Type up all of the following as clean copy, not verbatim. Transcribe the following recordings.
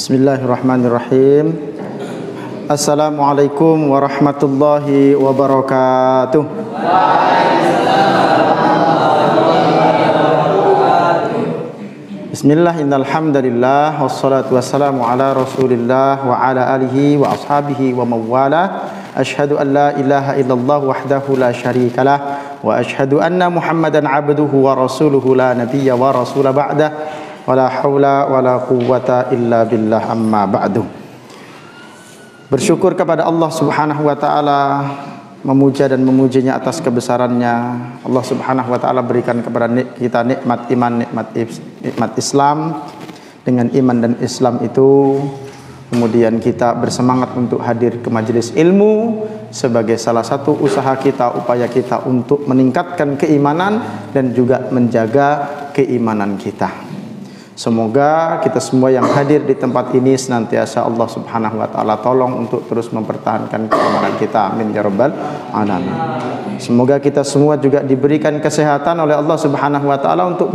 Bismillahirrahmanirrahim. Assalamualaikum warahmatullahi wabarakatuh. Bismillah, innal hamdalillah wassalatu wassalamu ala Rasulillah wa ala alihi wa ashabihi wa mawala. Asyhadu an la ilaha illallah wahdahu la syarikalah wa asyhadu anna Muhammadan abduhu wa rasuluhu la nabiyya wa rasula ba'dah. Wala haula wala quwwata illa billah, amma ba'du. Bersyukur kepada Allah Subhanahu wa taala, memuja dan memujinya atas kebesarannya. Allah Subhanahu wa taala berikan kepada kita nikmat iman, nikmat Islam. Dengan iman dan Islam itu kemudian kita bersemangat untuk hadir ke majelis ilmu sebagai salah satu usaha kita, upaya kita untuk meningkatkan keimanan dan juga menjaga keimanan kita. Semoga kita semua yang hadir di tempat ini senantiasa Allah Subhanahu wa taala tolong untuk terus mempertahankan keimanan kita. Amin ya rabbal alamin. Semoga kita semua juga diberikan kesehatan oleh Allah Subhanahu wa taala untuk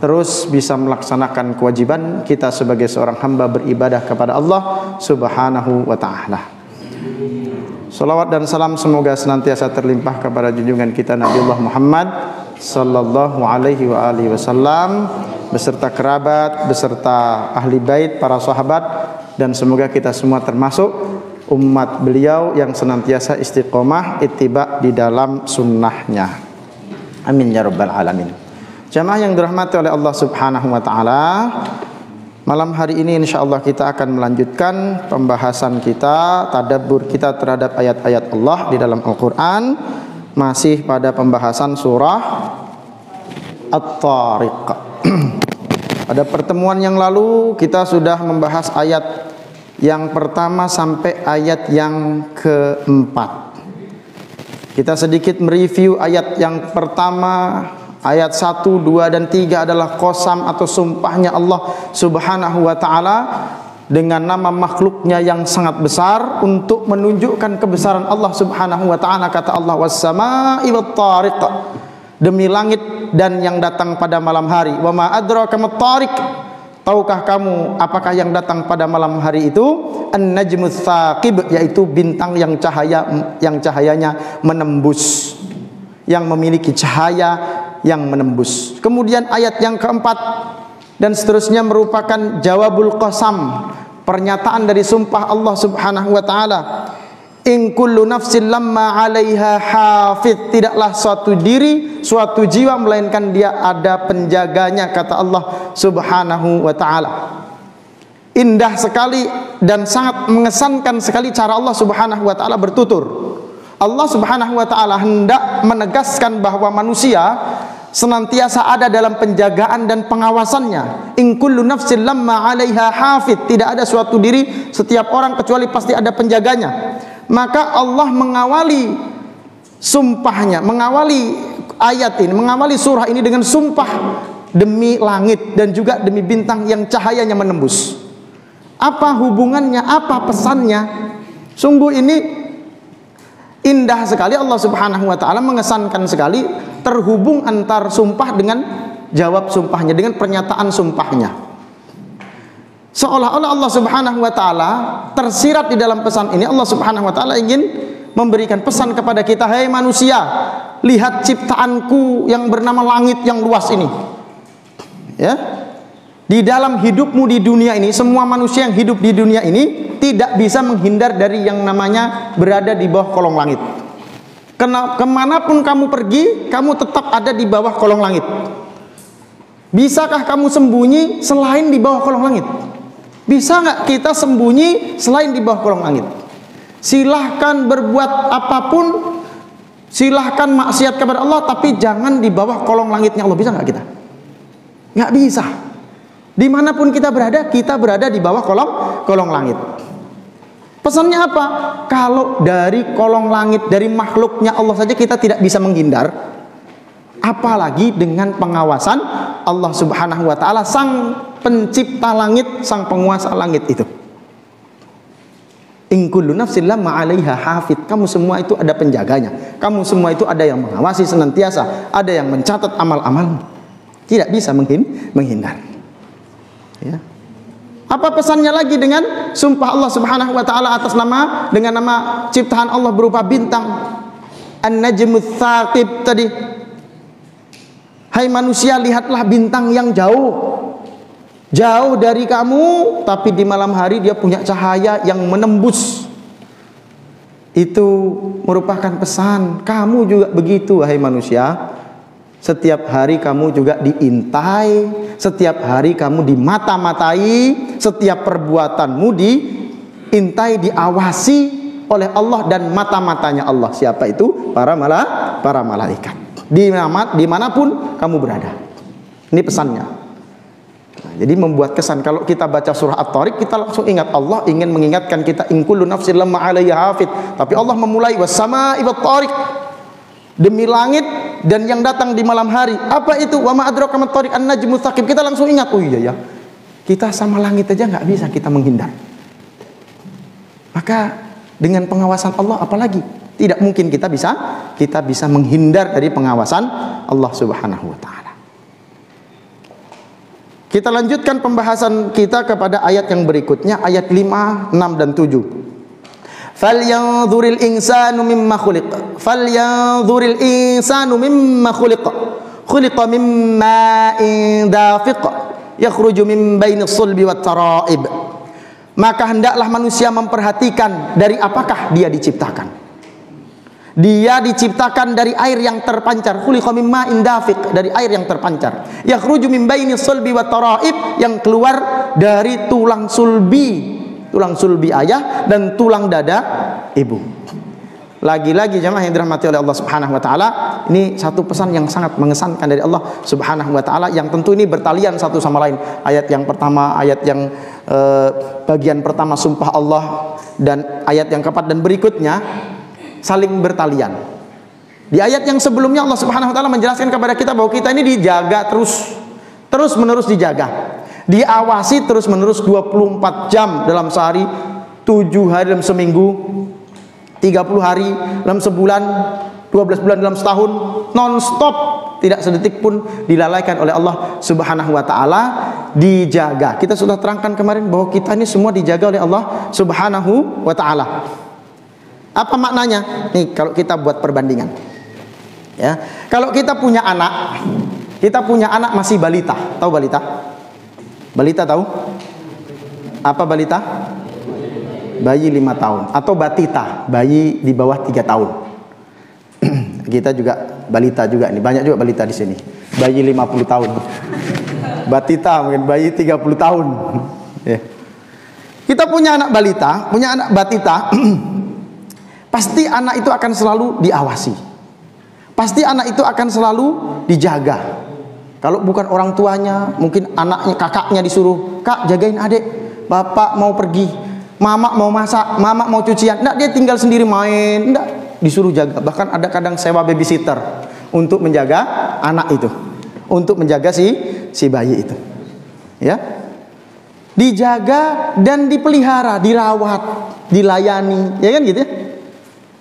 terus bisa melaksanakan kewajiban kita sebagai seorang hamba beribadah kepada Allah Subhanahu wa taala. Salawat dan salam semoga senantiasa terlimpah kepada junjungan kita Nabiullah Muhammad sallallahu alaihi wa alihi wasallam beserta kerabat, beserta ahli bait, para sahabat, dan semoga kita semua termasuk umat beliau yang senantiasa istiqomah ittiba di dalam sunnahnya. Amin ya rabbal alamin. Jamaah yang dirahmati oleh Allah Subhanahu wa taala, malam hari ini insyaallah kita akan melanjutkan pembahasan kita, tadabbur kita terhadap ayat-ayat Allah di dalam Al-Qur'an, masih pada pembahasan surah At-Tariq. Pada pertemuan yang lalu kita sudah membahas ayat yang pertama sampai ayat yang keempat. Kita sedikit mereview ayat yang pertama. Ayat 1, 2, dan 3 adalah qasam atau sumpahnya Allah Subhanahu wa ta'ala dengan nama makhluknya yang sangat besar untuk menunjukkan kebesaran Allah Subhanahu wa ta'ala. Kata Allah, was-samaa'i wat-tariq, demi langit dan yang datang pada malam hari. Wa ma adraka mat-tariq, tahukah kamu apakah yang datang pada malam hari itu? An-najmus tsaqib, yaitu bintang yang cahayanya menembus, yang memiliki cahaya yang menembus. Kemudian ayat yang keempat dan seterusnya merupakan jawabul qasam, pernyataan dari sumpah Allah Subhanahu wa taala. In kullu nafsin lamma 'alaiha hafidh, tidaklah suatu diri, suatu jiwa melainkan dia ada penjaganya, kata Allah Subhanahu wa taala. Indah sekali dan sangat mengesankan sekali cara Allah Subhanahu wa taala bertutur. Allah Subhanahu wa taala hendak menegaskan bahwa manusia senantiasa ada dalam penjagaan dan pengawasannya. In kullu nafsin lamma 'alaiha hafidh, tidak ada suatu diri, setiap orang kecuali pasti ada penjaganya. Maka Allah mengawali sumpahnya, mengawali ayat ini, mengawali surah ini dengan sumpah demi langit dan juga demi bintang yang cahayanya menembus. Apa hubungannya? Apa pesannya? Sungguh ini indah sekali. Allah Subhanahu wa taala mengesankan sekali, terhubung antar sumpah dengan jawab sumpahnya, dengan pernyataan sumpahnya. Seolah-olah Allah Subhanahu wa taala tersirat di dalam pesan ini. Allah Subhanahu wa taala ingin memberikan pesan kepada kita, hai manusia, lihat ciptaanku yang bernama langit yang luas ini. Ya. Di dalam hidupmu di dunia ini, semua manusia yang hidup di dunia ini tidak bisa menghindar dari yang namanya berada di bawah kolong langit. Kemanapun kamu pergi, kamu tetap ada di bawah kolong langit. Bisakah kamu sembunyi selain di bawah kolong langit? Bisa nggak kita sembunyi selain di bawah kolong langit? Silahkan berbuat apapun, silahkan maksiat kepada Allah, tapi jangan di bawah kolong langitnya Allah. Bisa nggak kita? Nggak bisa. Dimanapun kita berada di bawah kolong langit. Pesannya apa? Kalau dari kolong langit, dari makhluknya Allah saja kita tidak bisa menghindar, apalagi dengan pengawasan Allah Subhanahu wa taala, sang pencipta langit, sang penguasa langit itu. In kullu nafsin lamma 'alaiha hafidh, kamu semua itu ada penjaganya, kamu semua itu ada yang mengawasi senantiasa, ada yang mencatat amal-amalmu. Tidak bisa menghindar. Ya. Apa pesannya lagi dengan sumpah Allah Subhanahu wa taala atas nama, dengan nama ciptaan Allah berupa bintang, An-Najmus Tsaqib tadi. Hai manusia, lihatlah bintang yang jauh dari kamu, tapi di malam hari dia punya cahaya yang menembus. Itu merupakan pesan, kamu juga begitu wahai manusia. Setiap hari kamu juga diintai, setiap hari kamu dimata-matai, setiap perbuatanmu diintai, diawasi oleh Allah dan mata-matanya Allah. Siapa itu? Para malaikat. Dimanapun kamu berada. Ini pesannya. Nah, jadi membuat kesan. Kalau kita baca surah At-Tariq, kita langsung ingat Allah ingin mengingatkan kita, in kullu nafsin lamma 'alaiha hafid. Tapi Allah memulai was-samaa'i wat-tariq, demi langit dan yang datang di malam hari. Apa itu? Wa ma adraka mat-tariq, an-najmus tsaqib. Kita langsung ingat, oh iya ya, kita sama langit aja nggak bisa kita menghindar. Maka dengan pengawasan Allah apalagi tidak mungkin kita bisa menghindar dari pengawasan Allah Subhanahu wa taala. Kita lanjutkan pembahasan kita kepada ayat yang berikutnya, ayat 5, 6 dan 7. Falyanzuril insanu mimma khuliq. Falyanzuril insanu mimma khuliq. Khuliqa mimma dafiq yakhruju min bainis sulbi wat tara'ib. Maka hendaklah manusia memperhatikan dari apakah dia diciptakan. Dia diciptakan dari air yang terpancar. Khuliqa mimma dafiq, dari air yang terpancar. Yakhruju min bainis sulbi wat tara'ib, yang keluar dari tulang sulbi ayah dan tulang dada ibu. Lagi-lagi jemaah yang dirahmati oleh Allah Subhanahu wa taala, ini satu pesan yang sangat mengesankan dari Allah Subhanahu wa taala, yang tentu ini bertalian satu sama lain. Ayat yang pertama, ayat yang bagian pertama sumpah Allah, dan ayat yang keempat dan berikutnya saling bertalian. Di ayat yang sebelumnya Allah Subhanahu wa taala menjelaskan kepada kita bahwa kita ini dijaga terus menerus dijaga, diawasi terus menerus 24 jam dalam sehari, 7 hari dalam seminggu, 30 hari dalam sebulan, 12 bulan dalam setahun, non-stop, tidak sedetik pun dilalaikan oleh Allah Subhanahu wa taala, dijaga. Kita sudah terangkan kemarin bahwa kita ini semua dijaga oleh Allah Subhanahu wa taala. Apa maknanya? Nih kalau kita buat perbandingan. Ya, kalau kita punya anak masih balita. Tahu balita? Balita tahu? Apa balita? Bayi 5 tahun. Atau batita, bayi di bawah 3 tahun. Kita juga balita juga nih. Banyak juga balita di sini. Bayi 50 tahun. Batita mungkin bayi 30 tahun. Ya. Kita punya anak balita, punya anak batita. Pasti anak itu akan selalu diawasi. Pasti anak itu akan selalu dijaga. Kalau bukan orang tuanya, mungkin anaknya, kakaknya disuruh, "Kak, jagain adik. Bapak mau pergi. Mama mau masak, mama mau cucian." Enggak, dia tinggal sendiri main. Enggak, disuruh jaga. Bahkan ada kadang sewa babysitter untuk menjaga anak itu, untuk menjaga si bayi itu. Ya. Dijaga dan dipelihara, dirawat, dilayani, ya kan gitu ya.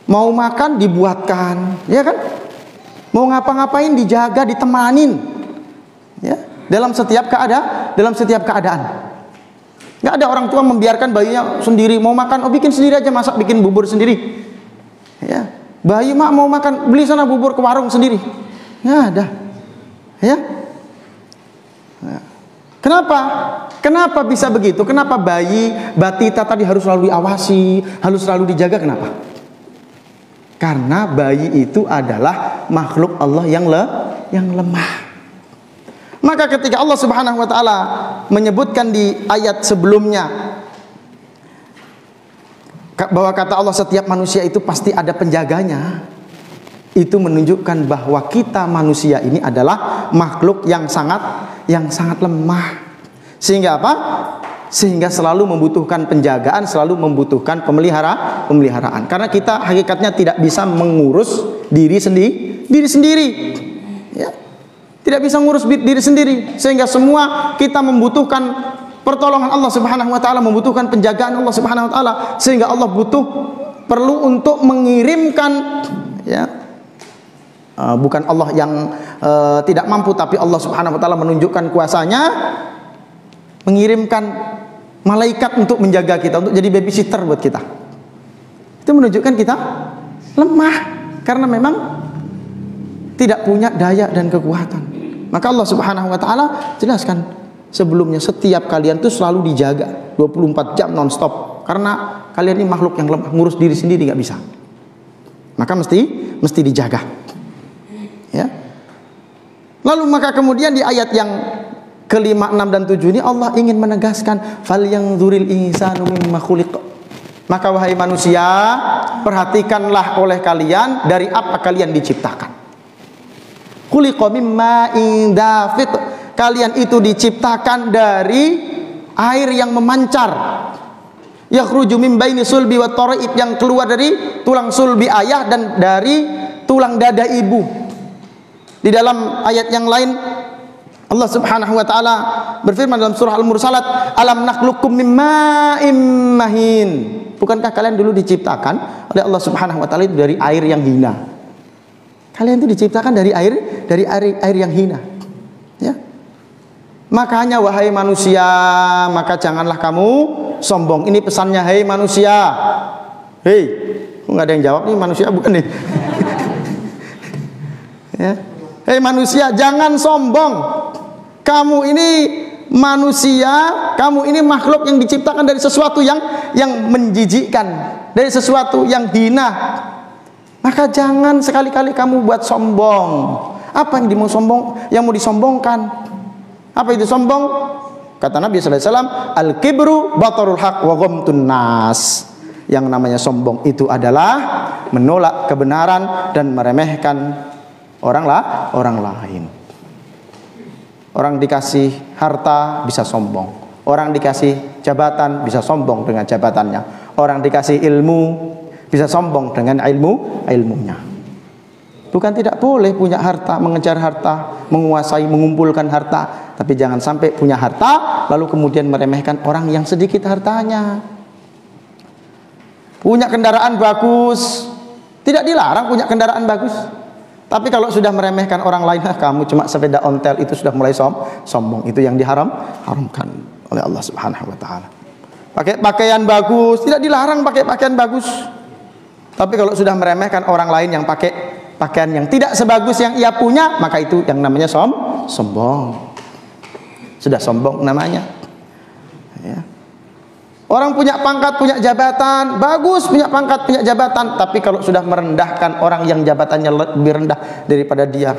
Mau makan dibuatkan, ya kan? Mau ngapa-ngapain dijaga, ditemanin. Ya, dalam setiap keadaan. Nggak ada orang tua membiarkan bayinya sendiri, mau makan, oh bikin sendiri aja, masak, bikin bubur sendiri. Ya, bayi mak mau makan, beli sana bubur ke warung sendiri. Nggak ada. Ya. Nah, kenapa bisa begitu? Kenapa bayi batita tadi harus selalu diawasi, harus selalu dijaga? Kenapa? Karena bayi itu adalah makhluk Allah yang lemah. Maka ketika Allah Subhanahu wa taala menyebutkan di ayat sebelumnya bahwa kata Allah setiap manusia itu pasti ada penjaganya, itu menunjukkan bahwa kita manusia ini adalah makhluk yang sangat lemah. Sehingga apa? Sehingga selalu membutuhkan penjagaan, selalu membutuhkan pemeliharaan. Karena kita hakikatnya tidak bisa mengurus diri sendiri. Ya. Tidak bisa mengurus diri sendiri. Sehingga semua kita membutuhkan pertolongan Allah Subhanahu wa taala, membutuhkan penjagaan Allah Subhanahu wa taala. Sehingga Allah perlu untuk mengirimkan, ya. Bukan Allah yang tidak mampu, tapi Allah Subhanahu wa taala menunjukkan kuasanya, mengirimkan malaikat untuk menjaga kita, untuk jadi babysitter buat kita. Itu menunjukkan kita lemah karena memang tidak punya daya dan kekuatan. Maka Allah Subhanahu wa taala jelaskan sebelumnya, setiap kalian tuh selalu dijaga 24 jam non-stop karena kalian ini makhluk yang lemah, ngurus diri sendiri nggak bisa. Maka mesti dijaga. Ya. Lalu maka kemudian di ayat yang kelima, 6 dan 7 ini Allah ingin menegaskan falyanzuril insanu mimma khuliq. Maka wahai manusia, perhatikanlah oleh kalian dari apa kalian diciptakan. Khuliqa mimma indafit. Kalian itu diciptakan dari air yang memancar. Yakhruju min baini sulbi wat taraib, yang keluar dari tulang sulbi ayah dan dari tulang dada ibu. Di dalam ayat yang lain Allah Subhanahu wa taala berfirman dalam surah Al-Mursalat, alam nakhluqukum mim ma'im mahin. Bukankah kalian dulu diciptakan oleh Allah Subhanahu wa taala itu dari air yang hina? Kalian itu diciptakan dari air yang hina. Ya. Makanya wahai manusia, maka janganlah kamu sombong. Ini pesannya, hei manusia. Hei, nggak ada yang jawab nih, manusia bukan nih. Ya. Hei manusia, jangan sombong. Kamu ini manusia, kamu ini makhluk yang diciptakan dari sesuatu yang menjijikkan, dari sesuatu yang hina. Maka jangan sekali-kali kamu buat sombong. Apa yang mau disombongkan? Apa itu sombong? Kata Nabi sallallahu alaihi wasallam, al-kibru batarul haq wa ghamtun nas. Yang namanya sombong itu adalah menolak kebenaran dan meremehkan orang lain. Orang dikasih harta bisa sombong. Orang dikasih jabatan bisa sombong dengan jabatannya. Orang dikasih ilmu bisa sombong dengan ilmunya. Bukan tidak boleh punya harta, mengejar harta, menguasai, mengumpulkan harta, tapi jangan sampai punya harta lalu kemudian meremehkan orang yang sedikit hartanya. Punya kendaraan bagus, tidak dilarang punya kendaraan bagus. Tapi kalau sudah meremehkan orang lain, kamu cuma sepeda ontel, itu sudah mulai sombong. Itu yang diharamkan oleh Allah Subhanahu wa taala. Pakai pakaian bagus, tidak dilarang pakai pakaian bagus. Tapi kalau sudah meremehkan orang lain yang pakai pakaian yang tidak sebagus yang ia punya, maka itu yang namanya sombong. Sudah sombong namanya. Ya. Orang punya pangkat, punya jabatan, bagus punya pangkat, punya jabatan, tapi kalau sudah merendahkan orang yang jabatannya lebih rendah daripada dia,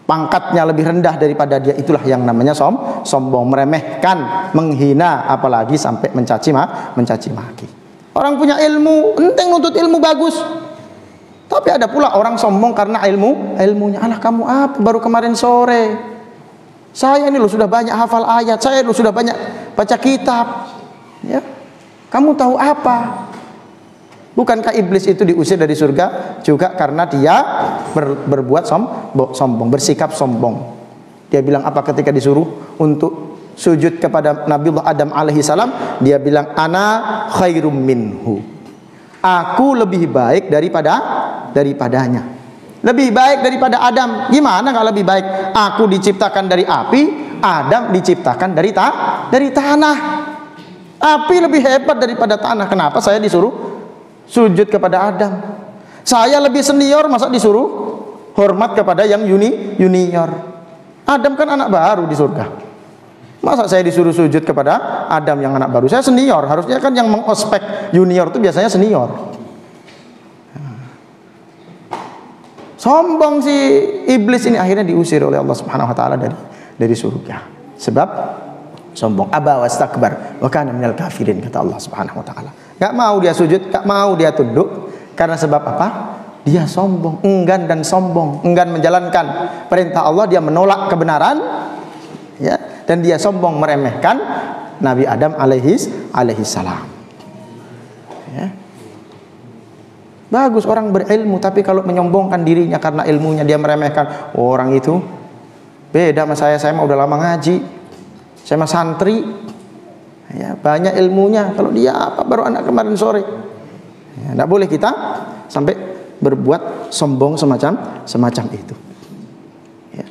pangkatnya lebih rendah daripada dia, itulah yang namanya sombong, meremehkan, menghina, apalagi sampai mencaci maki. Orang punya ilmu, penting nuntut ilmu bagus. Tapi ada pula orang sombong karena ilmunya. Alah kamu apa? Baru kemarin sore. Saya ini loh sudah banyak hafal ayat, saya loh sudah banyak baca kitab. Ya. Kamu tahu apa? Bukankah iblis itu diusir dari surga juga karena dia berbuat sombong, bersikap sombong. Dia bilang apa ketika disuruh untuk sujud kepada Nabiullah Adam alaihi salam? Dia bilang ana khairum minhu. Aku lebih baik daripadanya. Lebih baik daripada Adam. Gimana kalau lebih baik? Aku diciptakan dari api, Adam diciptakan dari tanah. Api lebih hebat daripada tanah. Kenapa saya disuruh sujud kepada Adam? Saya lebih senior, masa disuruh hormat kepada yang junior? Adam kan anak baru di surga. Masa saya disuruh sujud kepada Adam yang anak baru? Saya senior, harusnya kan yang mengospek junior itu biasanya senior. Sombong si iblis ini, akhirnya diusir oleh Allah Subhanahu wa taala dari surga. Sebab sombong, aba wastakbar wa kana minal kafirin, kata Allah Subhanahu wa taala. Enggak mau dia sujud, enggak mau dia tunduk karena sebab apa? Dia sombong, enggan dan sombong, enggan menjalankan perintah Allah, dia menolak kebenaran, ya, dan dia sombong meremehkan Nabi Adam alaihi salam. Ya. Bagus orang berilmu, tapi kalau menyombongkan dirinya karena ilmunya, dia meremehkan orang itu. Beda sama saya mah udah lama ngaji, saya mah santri, ya, banyak ilmunya. Kalau dia apa baru anak kemarin sore. Ya, tidak boleh kita sampai berbuat sombong semacam itu. Ya.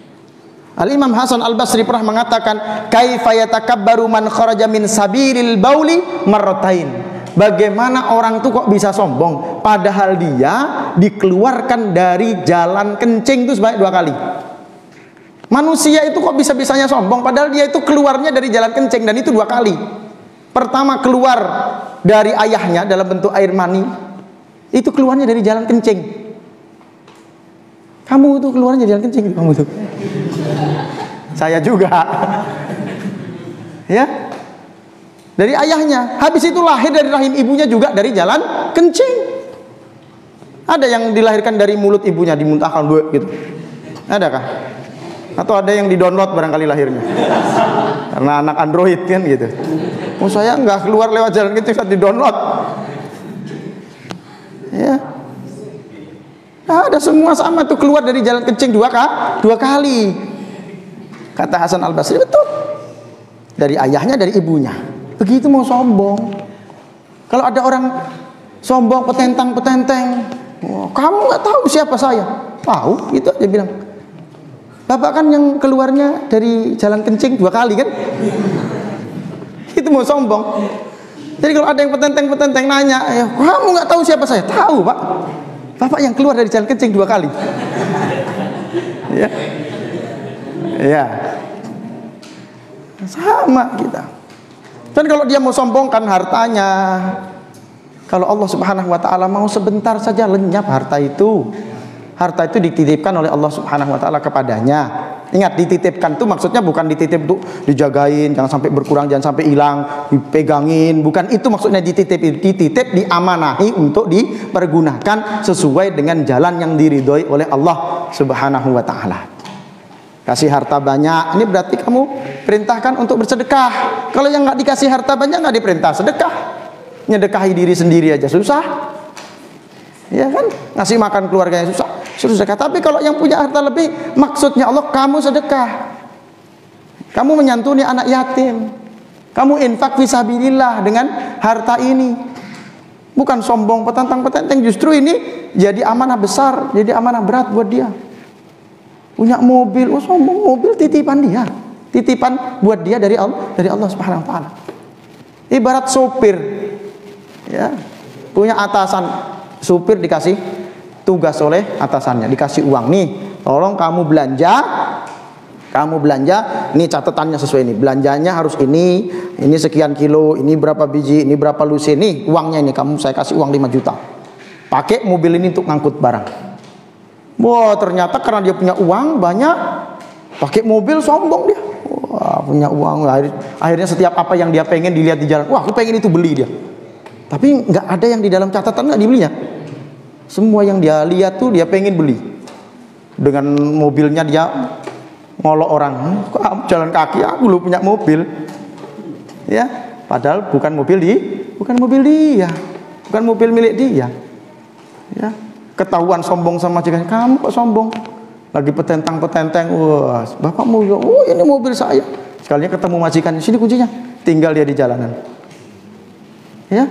Al-Imam Hasan Al-Basri pernah mengatakan, kaifa yatakabbaru man kharaja min sabilil bauli marratain. Bagaimana orang itu kok bisa sombong padahal dia dikeluarkan dari jalan kencing itu sebanyak 2 kali. Manusia itu kok bisa-bisanya sombong padahal dia itu keluarnya dari jalan kencing, dan itu 2 kali. Pertama keluar dari ayahnya dalam bentuk air mani, itu keluarnya dari jalan kencing. Kamu itu keluarnya dari jalan kencing, kamu itu. Saya juga. Ya. Dari ayahnya. Habis itu lahir dari rahim ibunya juga dari jalan kencing. Ada yang dilahirkan dari mulut ibunya, dimuntahkan gitu. Adakah? Atau ada yang di-download barangkali lahirnya? Karena anak Android kan gitu. Oh, saya nggak keluar lewat jalan kencing, saat di-download. Ya. Nah, ada semua sama tuh, keluar dari jalan kencing 2 kali. Kata Hasan Al-Basri, betul. Dari ayahnya, dari ibunya. Begitu mau sombong. Kalau ada orang sombong, petentang-petenteng, oh, kamu nggak tahu siapa saya. Tahu, itu aja bilang. Bapak kan yang keluarnya dari jalan kencing 2 kali kan? Itu mau sombong. Jadi kalau ada yang petenteng-petenteng nanya, kamu nggak tahu siapa saya? Tahu, Pak. Bapak yang keluar dari jalan kencing 2 kali. Ya. Ya. Sama kita. Dan kalau dia mau sombongkan hartanya, kalau Allah Subhanahu wa taala mau sebentar saja lenyap harta itu. Harta itu dititipkan oleh Allah Subhanahu wa taala kepadanya. Ingat, dititipkan itu maksudnya bukan dititip untuk dijagain, jangan sampai berkurang, jangan sampai hilang, dipegangin, bukan itu maksudnya dititip. Dititip, diamanahi untuk dipergunakan sesuai dengan jalan yang diridhoi oleh Allah Subhanahu wa taala. Kasih harta banyak, ini berarti kamu perintahkan untuk bersedekah. Kalau yang nggak dikasih harta banyak, nggak diperintah sedekah. Nyedekahi diri sendiri aja susah. Ya kan, ngasih makan keluarganya susah, suruh sedekah. Tapi kalau yang punya harta lebih, maksudnya Allah, kamu sedekah, kamu menyantuni anak yatim, kamu infak fisabilillah dengan harta ini. Bukan sombong, petantang-petenteng. Justru ini jadi amanah besar, jadi amanah berat buat dia. Punya mobil, oh sombong, mobil titipan dia, titipan buat dia dari Allah Subhanahu wa taala. Ibarat sopir, ya, punya atasan. Supir dikasih tugas oleh atasannya, dikasih uang, nih tolong kamu belanja, ini catatannya sesuai ini, belanjanya harus ini sekian kilo, ini berapa biji, ini berapa lusin, nih uangnya ini, saya kasih uang 5 juta, pakai mobil ini untuk ngangkut barang. Wah, ternyata karena dia punya uang banyak, pakai mobil, sombong dia. Wah, punya uang, akhirnya setiap apa yang dia pengen dilihat di jalan, wah aku pengen itu, beli dia. Tapi nggak ada yang di dalam catatan nggak dibelinya. Semua yang dia lihat tuh dia pengen beli. Dengan mobilnya dia ngolok orang, kok jalan kaki, aku belum punya mobil. Ya, padahal bukan mobil dia, bukan mobil milik dia. Ya, ketahuan sombong sama majikan, kamu kok sombong? Lagi petentang-petenteng, wah, bapak mobil, oh ini mobil saya. Sekalinya ketemu majikan, sini kuncinya, tinggal dia di jalanan. Ya.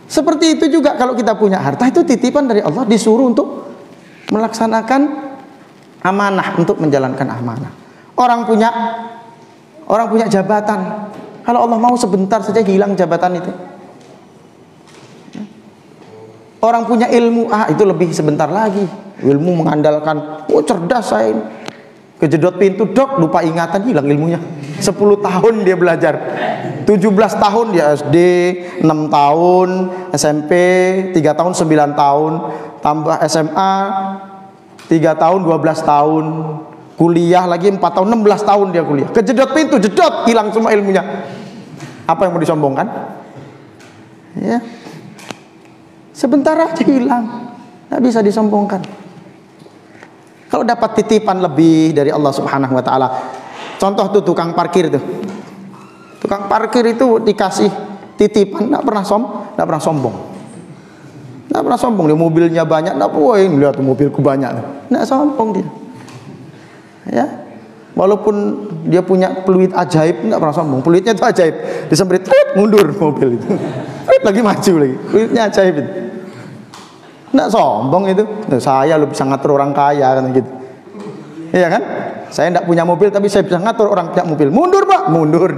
Seperti itu juga kalau kita punya harta, itu titipan dari Allah, disuruh untuk melaksanakan amanah, untuk menjalankan amanah. Orang punya jabatan, kalau Allah mau sebentar saja hilang jabatan itu. Orang punya ilmu, itu lebih sebentar lagi. Ilmu mengandalkan, oh cerdas saya ini. Kejedot pintu, dok, lupa ingatan, hilang ilmunya. 10 tahun dia belajar, 17 tahun dia SD, 6 tahun SMP, 3 tahun 9 tahun, tambah SMA 3 tahun 12 tahun, kuliah lagi 4 tahun 16 tahun dia kuliah. Kejedot pintu, jedot, hilang semua ilmunya. Apa yang mau disombongkan? Ya, sebentar aja hilang, nggak bisa disombongkan. Kalau dapat titipan lebih dari Allah Subhanahu wa taala. Contoh tuh tukang parkir tuh. Tukang parkir itu dikasih titipan, enggak pernah sombong. Enggak pernah sombong, dia mobilnya banyak, enggak poin, lihat mobilku banyak. Enggak sombong dia. Ya. Walaupun dia punya peluit ajaib, enggak pernah sombong. Peluitnya itu ajaib. Disembrit, mundur mobil itu. Lagi maju lagi. Peluitnya ajaib itu. Nggak sombong itu. Saya lebih bisa ngatur orang kaya kan gitu. Iya kan? Saya tidak punya mobil tapi saya bisa ngatur orang punya mobil. Mundur Pak, mundur.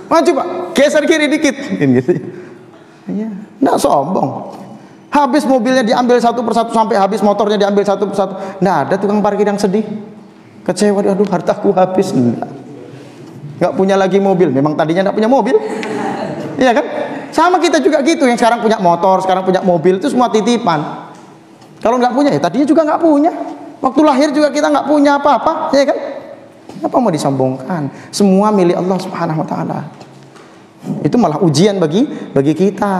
Maju Pak, geser kiri dikit. Gitu. Iya, tidak sombong. Habis mobilnya diambil satu persatu sampai habis, motornya diambil satu persatu. Tidak ada tukang parkir yang sedih, kecewa. Aduh, hartaku habis. Nggak punya lagi mobil. Memang tadinya tidak punya mobil. Iya kan? Sama kita juga gitu. Yang sekarang punya motor, sekarang punya mobil, itu semua titipan. Kalau nggak punya, ya tadinya juga nggak punya. Waktu lahir juga kita nggak punya apa-apa, ya kan? Apa mau disombongkan? Semua milik Allah Subhanahu Wa Taala. Itu malah ujian bagi kita.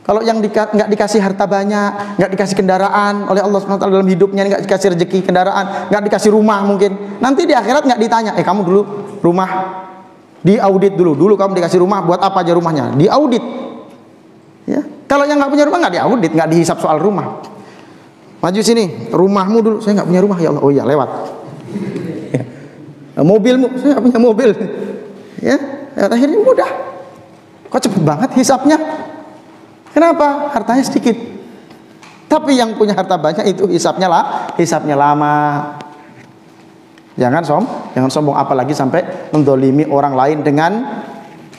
Kalau yang nggak dikasih harta banyak, nggak dikasih kendaraan oleh Allah SWT dalam hidupnya, nggak dikasih rezeki kendaraan, nggak dikasih rumah mungkin, nanti di akhirat nggak ditanya, kamu dulu rumah diaudit dulu kamu dikasih rumah buat apa aja rumahnya, diaudit. Ya. Kalau yang nggak punya rumah nggak diaudit, nggak dihisap soal rumah. Maju sini, rumahmu dulu, saya nggak punya rumah ya Allah, oh iya lewat. Ya. Mobilmu, saya nggak punya mobil. Ya, akhirnya mudah. Kok cepet banget hisapnya? Kenapa? Hartanya sedikit. Tapi yang punya harta banyak itu hisapnya lama. Jangan sombong, apalagi sampai mendolimi orang lain dengan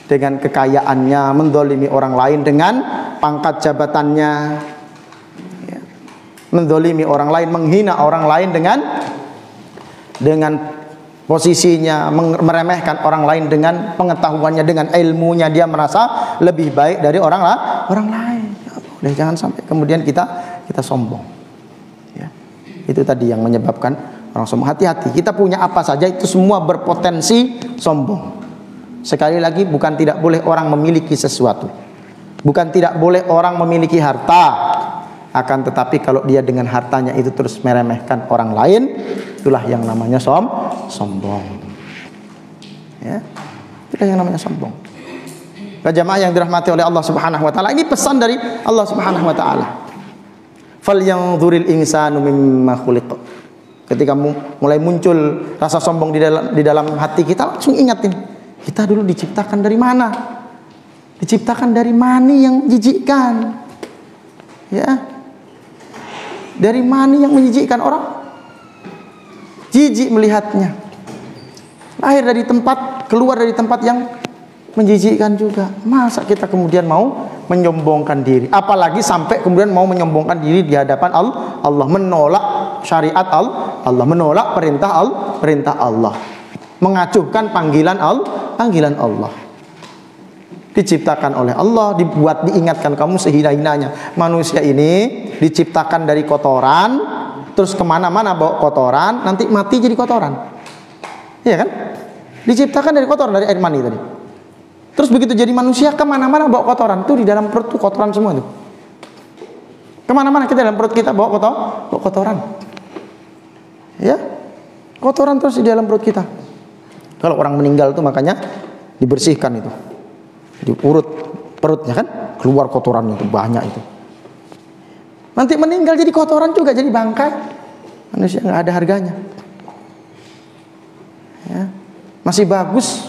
kekayaannya, mendolimi orang lain dengan pangkat jabatannya, ya. Mendolimi orang lain, menghina orang lain dengan posisinya, meremehkan orang lain dengan pengetahuannya, dengan ilmunya, dia merasa lebih baik dari orang lain. Ya, jangan sampai kemudian kita sombong. Ya. Itu tadi yang menyebabkan orang sombong. Hati-hati, kita punya apa saja itu semua berpotensi sombong. Sekali lagi, bukan tidak boleh orang memiliki sesuatu, bukan tidak boleh orang memiliki harta. Akan tetapi kalau dia dengan hartanya itu terus meremehkan orang lain, itulah yang namanya sombong. Ya, itulah yang namanya sombong. Jamaah yang dirahmati oleh Allah Subhanahu Wa Taala, ini pesan dari Allah Subhanahu Wa Taala. Falyanzuril insanu mimma khuliq. Ketika mulai muncul rasa sombong di dalam hati kita, langsung ingatin, kita dulu diciptakan dari mana? Diciptakan dari mani yang menjijikkan. Ya. Dari mani yang menjijikkan, orang jijik melihatnya. Lahir dari tempat, keluar dari tempat yang menjijikkan juga. Masa kita kemudian mau menyombongkan diri? Apalagi sampai kemudian mau menyombongkan diri di hadapan Allah, menolak syariat Allah, menolak perintah Allah, mengacuhkan panggilan Allah. Diciptakan oleh Allah, diingatkan kamu sehina-hinanya. Manusia ini diciptakan dari kotoran, terus kemana-mana bawa kotoran, nanti mati jadi kotoran. Iya kan? Diciptakan dari kotoran, dari air mani tadi. Terus begitu jadi manusia, kemana-mana bawa kotoran. Tuh di dalam perut tuh kotoran semua tuh. Kemana-mana kita dalam perut kita bawa kotoran. Ya, kotoran terus di dalam perut kita. Kalau orang meninggal tuh makanya dibersihkan itu, diurut perutnya kan, keluar kotorannya itu banyak itu. Nanti meninggal jadi kotoran juga, jadi bangkai. Manusia nggak ada harganya. Ya. Masih bagus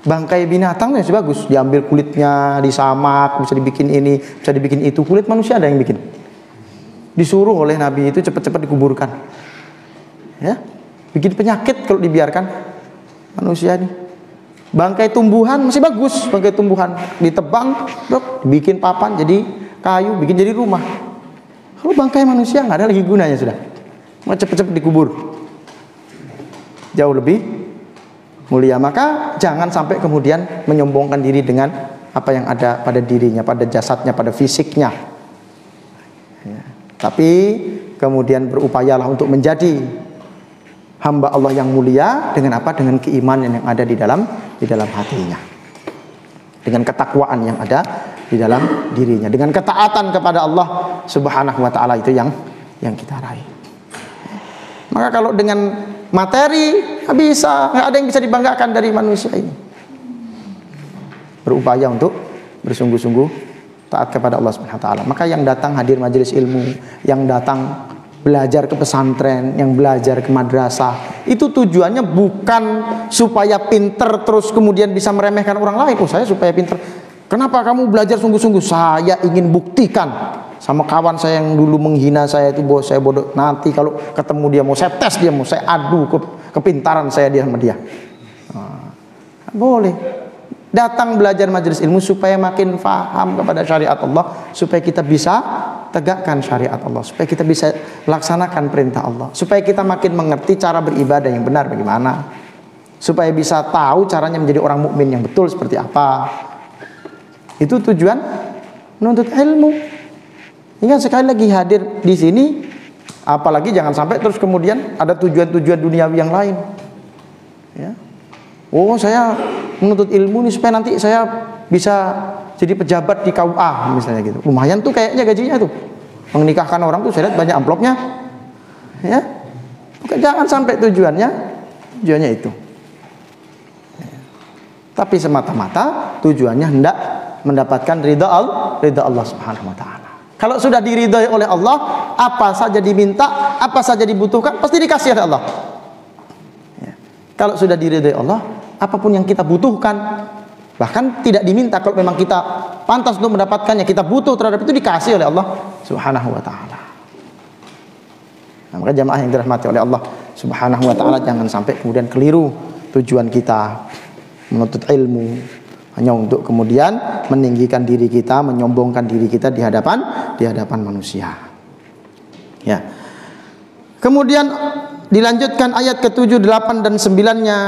bangkai binatang, masih bagus. Diambil kulitnya, disamak, bisa dibikin ini, bisa dibikin itu. Kulit manusia ada yang bikin. Disuruh oleh Nabi itu cepat-cepat dikuburkan. Ya, bikin penyakit kalau dibiarkan manusia ini. Bangkai tumbuhan masih bagus, bangkai tumbuhan ditebang, dibikin papan jadi kayu, bikin jadi rumah. Kalau bangkai manusia nggak ada lagi gunanya sudah, mau cepet-cepet dikubur, jauh lebih mulia. Maka jangan sampai kemudian menyombongkan diri dengan apa yang ada pada dirinya, pada jasadnya, pada fisiknya. Ya. Tapi kemudian berupayalah untuk menjadi hamba Allah yang mulia dengan apa? Dengan keimanan yang ada di dalam hatinya, dengan ketakwaan yang ada di dalam dirinya, dengan ketaatan kepada Allah Subhanahu wa taala, itu yang kita raih. Maka kalau dengan materi nggak bisa, nggak ada yang bisa dibanggakan dari manusia ini. Berupaya untuk bersungguh-sungguh taat kepada Allah Subhanahu wa taala. Maka yang datang hadir majelis ilmu, yang datang belajar ke pesantren, yang belajar ke madrasah, itu tujuannya bukan supaya pinter terus kemudian bisa meremehkan orang lain. Oh, saya supaya pinter. Kenapa kamu belajar sungguh-sungguh? Saya ingin buktikan sama kawan saya yang dulu menghina saya itu, saya bodoh. Nanti kalau ketemu dia mau saya tes dia, mau saya adu kepintaran saya dia sama dia. Boleh. Datang belajar majelis ilmu supaya makin faham kepada syariat Allah, supaya kita bisa tegakkan syariat Allah, supaya kita bisa laksanakan perintah Allah, supaya kita makin mengerti cara beribadah yang benar bagaimana, supaya bisa tahu caranya menjadi orang mukmin yang betul seperti apa. Itu tujuan menuntut ilmu. Ingat sekali lagi hadir di sini, apalagi jangan sampai terus kemudian ada tujuan-tujuan duniawi yang lain. Ya. Oh, saya menuntut ilmu nih supaya nanti saya bisa jadi pejabat di KUA misalnya gitu. Lumayan tuh kayaknya gajinya tuh. Menikahkan orang tuh saya lihat banyak amplopnya. Ya. Jangan sampai tujuannya itu. Tapi semata-mata tujuannya hendak mendapatkan ridha Allah Subhanahu wa taala. Kalau sudah diridhai oleh Allah, apa saja diminta, apa saja dibutuhkan, pasti dikasih oleh Allah. Ya. Kalau sudah diridhai Allah, apapun yang kita butuhkan, bahkan tidak diminta, kalau memang kita pantas untuk mendapatkannya, kita butuh terhadap itu, dikasih oleh Allah Subhanahu wa taala. Nah, maka jamaah yang dirahmati oleh Allah Subhanahu wa taala, jangan sampai kemudian keliru tujuan kita menuntut ilmu hanya untuk kemudian meninggikan diri kita, menyombongkan diri kita di hadapan manusia. Ya. Kemudian dilanjutkan ayat ke-7, 8 dan 9-nya,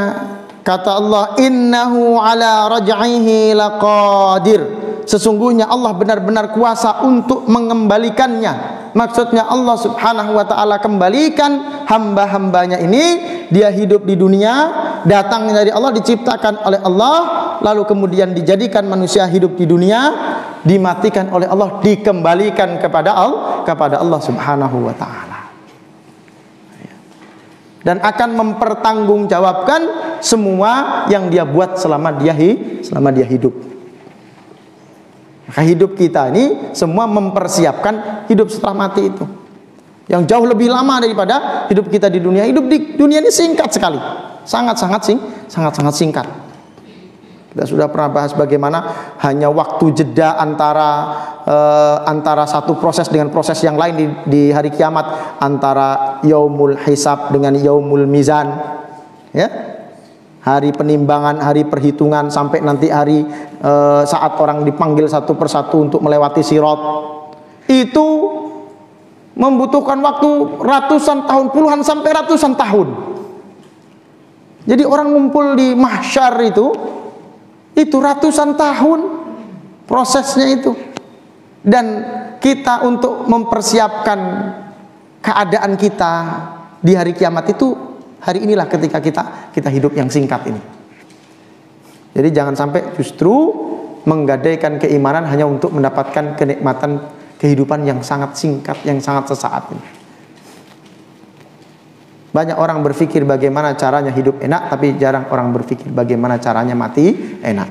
kata Allah, innahu ala raj'ihi laqadir. Sesungguhnya Allah benar-benar kuasa untuk mengembalikannya. Maksudnya Allah Subhanahu wa taala kembalikan hamba-hambanya ini, dia hidup di dunia, datang dari Allah, diciptakan oleh Allah, lalu kemudian dijadikan manusia hidup di dunia, dimatikan oleh Allah, dikembalikan kepada Allah Subhanahu wa taala. Dan akan mempertanggungjawabkan semua yang dia buat selama dia hidup. Maka hidup kita ini semua mempersiapkan hidup setelah mati itu, yang jauh lebih lama daripada hidup kita di dunia. Hidup di dunia ini singkat sekali, sangat-sangat singkat. Kita sudah pernah bahas bagaimana hanya waktu jeda antara satu proses dengan proses yang lain di hari kiamat, antara yaumul hisab dengan yaumul mizan, ya. Hari penimbangan, hari perhitungan, sampai nanti hari saat orang dipanggil satu persatu untuk melewati sirat. Itu membutuhkan waktu ratusan tahun, puluhan sampai ratusan tahun. Jadi orang ngumpul di mahsyar itu ratusan tahun prosesnya itu. Dan kita untuk mempersiapkan keadaan kita di hari kiamat itu, hari inilah ketika kita hidup yang singkat ini. Jadi jangan sampai justru menggadaikan keimanan hanya untuk mendapatkan kenikmatan kehidupan yang sangat singkat, yang sangat sesaat ini. Banyak orang berpikir bagaimana caranya hidup enak, tapi jarang orang berpikir bagaimana caranya mati enak.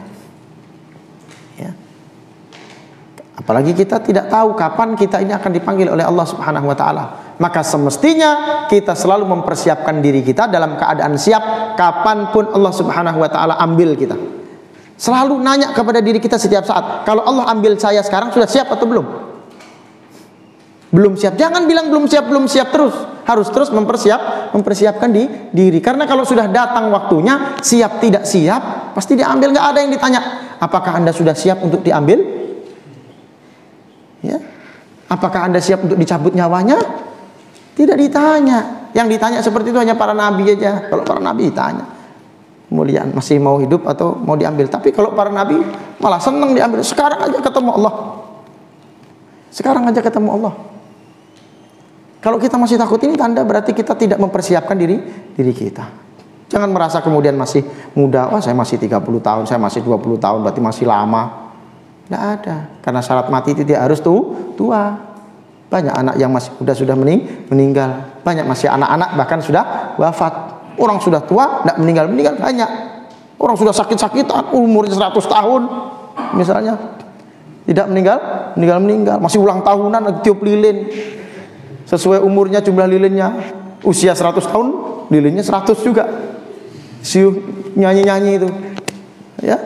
Ya. Apalagi kita tidak tahu kapan kita ini akan dipanggil oleh Allah Subhanahu wa taala. Maka semestinya kita selalu mempersiapkan diri kita dalam keadaan siap kapanpun Allah Subhanahu wa taala ambil kita. Selalu nanya kepada diri kita setiap saat, kalau Allah ambil saya sekarang, sudah siap atau belum? Belum siap. Jangan bilang belum siap terus. Harus terus mempersiapkan diri. Karena kalau sudah datang waktunya, siap tidak siap, pasti diambil. Nggak ada yang ditanya, apakah Anda sudah siap untuk diambil? Ya. Apakah Anda siap untuk dicabut nyawanya? Tidak ditanya. Yang ditanya seperti itu hanya para nabi aja. Kalau para nabi ditanya, kemudian masih mau hidup atau mau diambil. Tapi kalau para nabi malah senang diambil. Sekarang aja ketemu Allah. Sekarang aja ketemu Allah. Kalau kita masih takut, ini tanda berarti kita tidak mempersiapkan diri kita. Jangan merasa kemudian masih muda, wah saya masih 30 tahun, saya masih 20 tahun, berarti masih lama. Tidak ada. Karena syarat mati itu dia harus tua. Banyak anak yang masih muda sudah meninggal. Banyak masih anak-anak bahkan sudah wafat. Orang sudah tua, tidak meninggal banyak. Orang sudah sakit-sakitan, umurnya 100 tahun misalnya, tidak meninggal. Masih ulang tahunan, tiup lilin. Sesuai umurnya jumlah lilinnya. Usia 100 tahun, lilinnya 100 juga. Siuh nyanyi-nyanyi itu. Ya.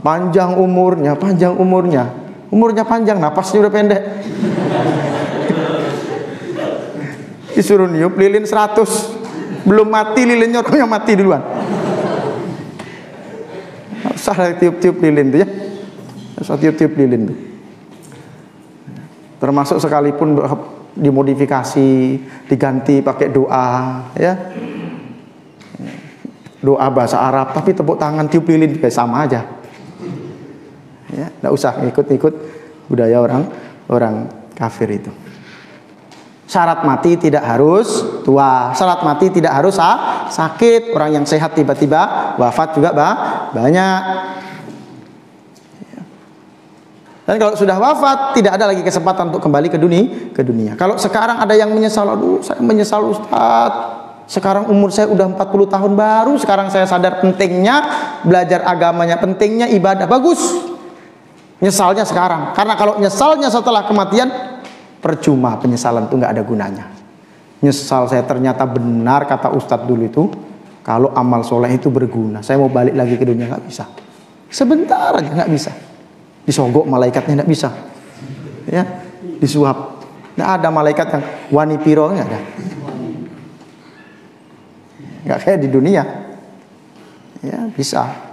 Panjang umurnya. umurnya panjang, napasnya udah pendek. Disuruh niup lilin 100, belum mati lilinnya, orangnya mati duluan. Nggak usah tiup-tiup lilin tuh ya, nggak usah tiup-tiup lilin tuh. Termasuk sekalipun dimodifikasi, diganti pakai doa, ya, doa bahasa Arab, tapi tepuk tangan tiup lilin kayak sama aja. Ya, nggak usah ikut-ikut budaya orang kafir itu. Syarat mati tidak harus tua, syarat mati tidak harus sakit. Orang yang sehat tiba-tiba wafat juga banyak. Dan kalau sudah wafat tidak ada lagi kesempatan untuk kembali ke dunia. Kalau sekarang ada yang menyesal, aduh saya menyesal Ustaz, sekarang umur saya udah 40 tahun baru sekarang saya sadar pentingnya belajar agamanya, pentingnya ibadah. Bagus, nyesalnya sekarang. Karena kalau nyesalnya setelah kematian, percuma, penyesalan itu nggak ada gunanya. Nyesal saya ternyata benar kata Ustadz dulu itu, kalau amal soleh itu berguna, saya mau balik lagi ke dunia, nggak bisa. Sebentar aja nggak bisa. Disogok malaikatnya nggak bisa, ya, disuap. Nggak ada malaikat yang wani piro, nggak ada. Nggak kayak di dunia, ya bisa.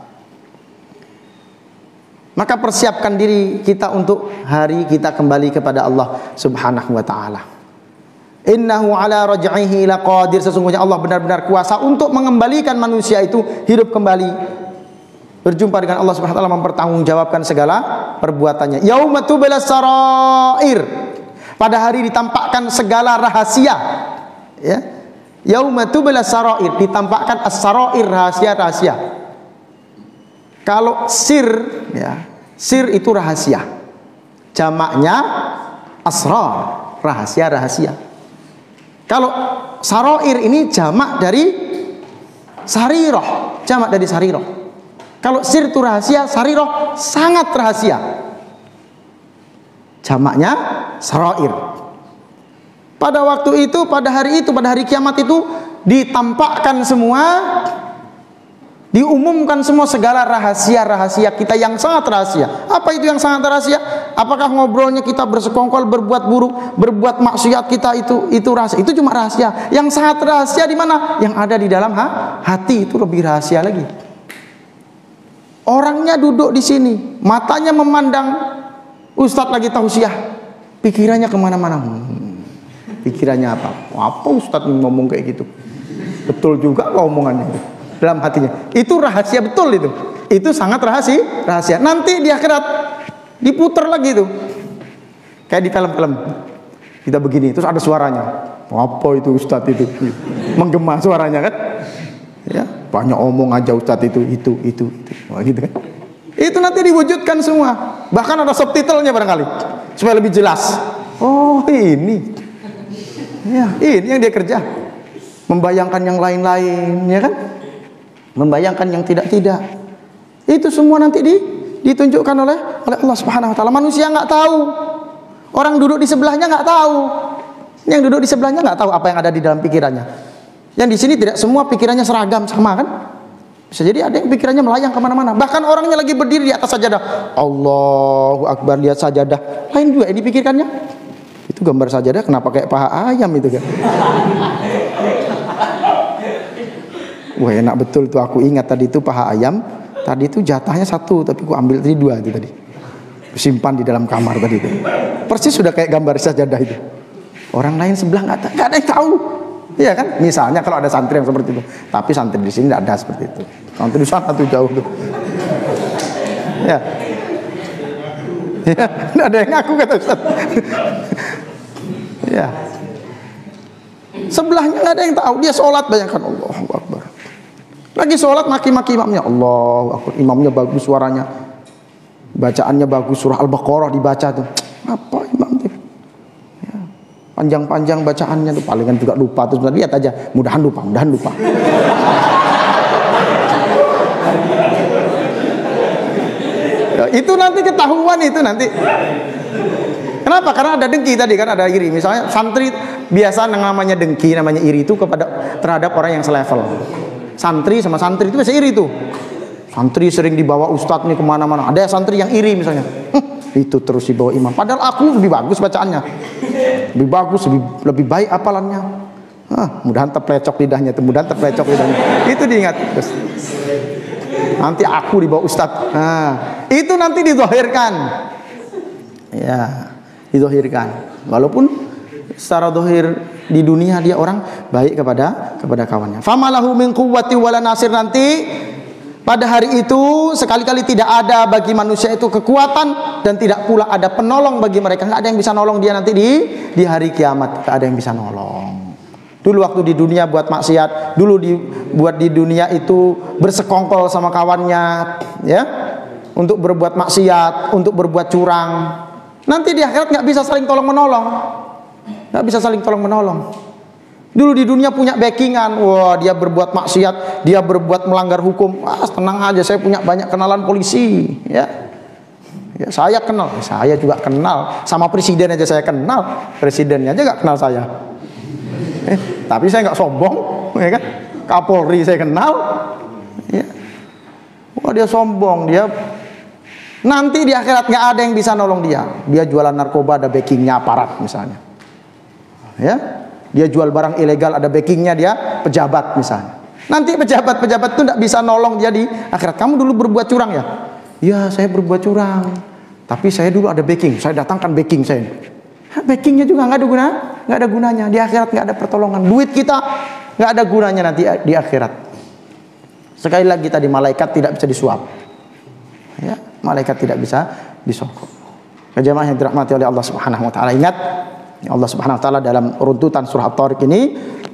Maka persiapkan diri kita untuk hari kita kembali kepada Allah Subhanahu wa ta'ala. Innahu ala raj'ihi laqadir. Sesungguhnya Allah benar-benar kuasa untuk mengembalikan manusia itu hidup kembali, berjumpa dengan Allah Subhanahu wa ta'ala, mempertanggungjawabkan segala perbuatannya. Yauma tubelas sarair. Pada hari ditampakkan segala rahasia, ya. Yauma tubelas sarair, ditampakkan as-sarair, rahasia-rahasia. Kalau sir, ya, sir itu rahasia. Jamaknya asrar, rahasia-rahasia. Kalau sarair ini jamak dari sarirah, jamak dari sarirah. Kalau sir itu rahasia, sarirah sangat rahasia. Jamaknya sarair. Pada waktu itu, pada hari itu, pada hari kiamat itu ditampakkan semua, diumumkan semua segala rahasia-rahasia kita yang sangat rahasia. Apa itu yang sangat rahasia? Apakah ngobrolnya kita bersekongkol, berbuat buruk, berbuat maksiat kita itu rahasia? Itu cuma rahasia. Yang sangat rahasia di mana? Yang ada di dalam hati, itu lebih rahasia lagi. Orangnya duduk di sini, matanya memandang Ustadz lagi tausiah, pikirannya kemana-mana. Pikirannya apa? Apa Ustadz ngomong kayak gitu? Betul juga omongannya dalam hatinya. Itu rahasia betul itu. Itu sangat rahasia. Nanti di akhirat diputar lagi itu. Kayak di film-film. Kita begini, terus ada suaranya. Apa itu Ustadz itu? Menggema suaranya kan? Ya, banyak omong aja Ustadz itu. Wah, gitu kan? Itu nanti diwujudkan semua. Bahkan ada subtitlenya barangkali supaya lebih jelas. Oh, ini. Ya, ini yang dia kerja. Membayangkan yang lain-lain, ya kan? Membayangkan yang tidak-tidak. Itu semua nanti ditunjukkan oleh Allah Subhanahu wa ta'ala. Manusia nggak tahu. Orang duduk di sebelahnya nggak tahu. Yang duduk di sebelahnya nggak tahu apa yang ada di dalam pikirannya. Yang di sini tidak semua pikirannya seragam sama kan? Bisa jadi ada yang pikirannya melayang kemana-mana. Bahkan orangnya lagi berdiri di atas sajadah, Allahu Akbar, lihat sajadah, lain juga yang dipikirkannya. Itu gambar sajadah kenapa kayak paha ayam itu kan? Wah, enak betul tuh, aku ingat tadi itu paha ayam. Tadi itu jatahnya satu, tapi aku ambil tadi dua itu tadi. Simpan di dalam kamar tadi itu. Persis sudah kayak gambar sajadah itu. Orang lain sebelah nggak ada yang tahu. Iya kan? Misalnya kalau ada santri yang seperti itu. Tapi santri di sini tidak ada seperti itu. Santri di sana tuh jauh tuh. Ya. Ya, tidak ada yang ngaku kata Ustaz. Ya. Sebelahnya nggak ada yang tahu. Dia sholat, bayangkan, Allahu Akbar. Lagi sholat maki-maki imamnya, Allahu Akbar. Imamnya bagus suaranya, bacaannya bagus, surah Al-Baqarah dibaca tuh. Apa imam tuh? Ya. Panjang-panjang bacaannya tuh, palingan juga lupa. Terus lihat aja, mudahan lupa. Ya, itu nanti ketahuan itu nanti. Kenapa? Karena ada dengki tadi kan, ada iri. Misalnya santri biasa namanya dengki, namanya iri itu terhadap orang yang selevel. Santri sama santri itu biasa iri tuh. Santri sering dibawa ustadz nih kemana-mana. Ada santri yang iri misalnya. Itu terus dibawa imam. Padahal aku lebih bagus bacaannya, lebih bagus, lebih baik hafalannya. Mudahan terplecok lidahnya, mudahan terplecok lidahnya. Itu diingat. Terus, nanti aku di bawah ustadz. Itu nanti dizohirkan. Ya, dizohirkan. Walaupun secara dohir di dunia dia orang baik kepada kawannya. Famalahu min quwwati wala nasir, nanti pada hari itu sekali-kali tidak ada bagi manusia itu kekuatan dan tidak pula ada penolong bagi mereka. Nggak ada yang bisa nolong dia nanti di hari kiamat. Nggak ada yang bisa nolong. Dulu waktu di dunia buat maksiat, dulu buat di dunia itu bersekongkol sama kawannya, ya, untuk berbuat maksiat, untuk berbuat curang. Nanti di akhirat nggak bisa saling tolong menolong, nggak bisa saling tolong menolong. Dulu di dunia punya backingan, wah dia berbuat maksiat, dia berbuat melanggar hukum, tenang aja, saya punya banyak kenalan polisi, ya. Ya, saya kenal, saya juga kenal, sama presiden aja saya kenal, presidennya aja nggak kenal saya. Tapi saya nggak sombong, ya kan? Kapolri saya kenal, ya. Wah dia sombong, dia nanti di akhirat nggak ada yang bisa nolong dia. Dia jualan narkoba, ada backingnya aparat misalnya, ya. Dia jual barang ilegal, ada backingnya dia pejabat misalnya. Nanti pejabat-pejabat itu nggak bisa nolong dia di akhirat. Kamu dulu berbuat curang ya? Ya saya berbuat curang, tapi saya dulu ada backing, saya datangkan backing saya. Backingnya juga nggak ada gunanya di akhirat, nggak ada pertolongan. Duit kita nggak ada gunanya nanti di akhirat. Sekali lagi tadi, malaikat tidak bisa disuap, ya, malaikat tidak bisa disogok. Jemaah yang dirahmati oleh Allah Subhanahu Wa Taala, ingat Allah Subhanahu Wa Taala dalam runtutan surah At-Tariq ini,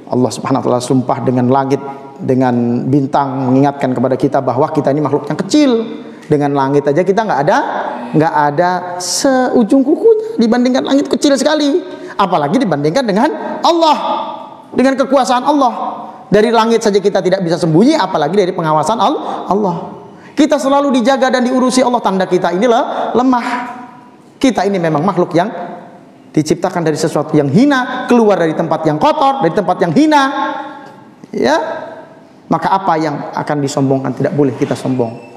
Allah Subhanahu Wa Taala sumpah dengan langit, dengan bintang, mengingatkan kepada kita bahwa kita ini makhluk yang kecil. Dengan langit aja kita nggak ada seujung kukunya, dibandingkan langit kecil sekali, apalagi dibandingkan dengan Allah, dengan kekuasaan Allah. Dari langit saja kita tidak bisa sembunyi, apalagi dari pengawasan Allah. Kita selalu dijaga dan diurusi Allah. Tanda kita ini lemah. Kita ini memang makhluk yang diciptakan dari sesuatu yang hina, keluar dari tempat yang kotor, dari tempat yang hina, ya. Maka apa yang akan disombongkan? Tidak boleh kita sombong.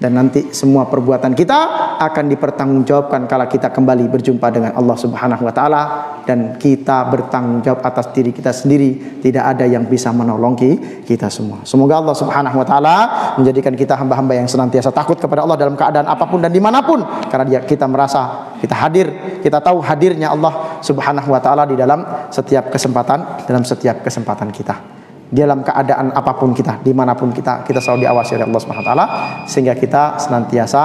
Dan nanti semua perbuatan kita akan dipertanggungjawabkan kala kita kembali berjumpa dengan Allah Subhanahu Wa Taala, dan kita bertanggung jawab atas diri kita sendiri. Tidak ada yang bisa menolong kita semua. Semoga Allah Subhanahu Wa Taala menjadikan kita hamba-hamba yang senantiasa takut kepada Allah dalam keadaan apapun dan dimanapun, karena kita merasa kita hadir, kita tahu hadirnya Allah Subhanahu Wa Taala di dalam setiap kesempatan kita. Dalam keadaan apapun kita, dimanapun kita selalu diawasi oleh Allah Subhanahu Wa Taala, sehingga kita senantiasa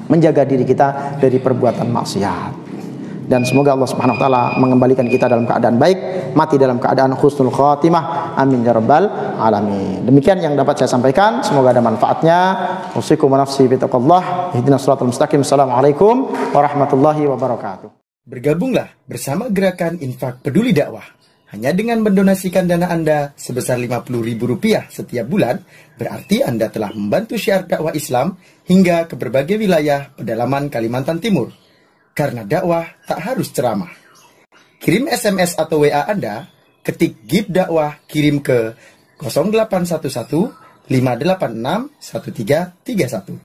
menjaga diri kita dari perbuatan maksiat. Dan semoga Allah Subhanahu Wa Taala mengembalikan kita dalam keadaan baik, mati dalam keadaan husnul khatimah. Amin ya rabbal alamin. Demikian yang dapat saya sampaikan, semoga ada manfaatnya. Usikum wa nafsi bittaqwallah. Ihdinas siratal mustaqim. Assalamualaikum warahmatullahi wabarakatuh. Bergabunglah bersama gerakan Infak Peduli Dakwah. Hanya dengan mendonasikan dana Anda sebesar Rp50.000 setiap bulan, berarti Anda telah membantu syiar dakwah Islam hingga ke berbagai wilayah pedalaman Kalimantan Timur. Karena dakwah tak harus ceramah. Kirim SMS atau WA Anda, ketik GIB dakwah, kirim ke 0811 586 1331.